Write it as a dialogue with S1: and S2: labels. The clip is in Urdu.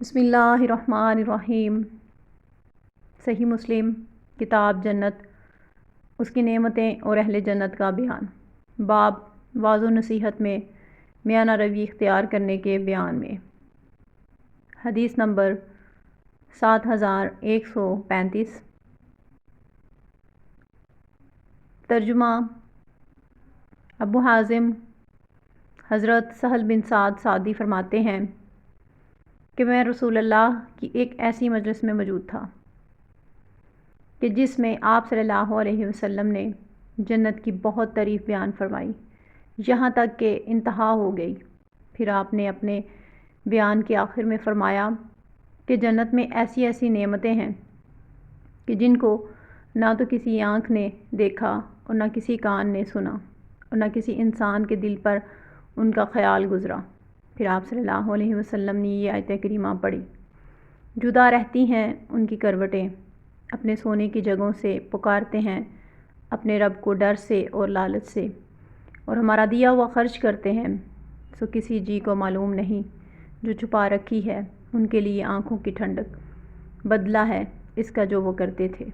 S1: بسم اللہ الرحمن الرحیم۔ صحیح مسلم کتاب جنت، اس کی نعمتیں اور اہل جنت کا بیان۔ باب واعظ و نصیحت میں میانہ روی اختیار کرنے کے بیان میں۔ حدیث نمبر 7135۔ ترجمہ ابو حازم حضرت سہل بن سعد ساعدی فرماتے ہیں کہ میں رسول اللہ کی ایک ایسی مجلس میں موجود تھا کہ جس میں آپ صلی اللہ علیہ وسلم نے جنت کی بہت تعریف بیان فرمائی، یہاں تک کہ انتہا ہو گئی۔ پھر آپ نے اپنے بیان کے آخر میں فرمایا کہ جنت میں ایسی ایسی نعمتیں ہیں کہ جن کو نہ تو کسی آنکھ نے دیکھا اور نہ کسی کان نے سنا اور نہ کسی انسان کے دل پر ان کا خیال گزرا۔ پھر آپ صلی اللہ علیہ وسلم نے یہ آیت کریمہ پڑھی: جدا رہتی ہیں ان کی کروٹیں، اپنے سونے کی جگہوں سے پکارتے ہیں اپنے رب کو ڈر سے اور لالچ سے، اور ہمارا دیا ہوا خرچ کرتے ہیں، سو کسی جی کو معلوم نہیں جو چھپا رکھی ہے ان کے لیے آنکھوں کی ٹھنڈک، بدلہ ہے اس کا جو وہ کرتے تھے۔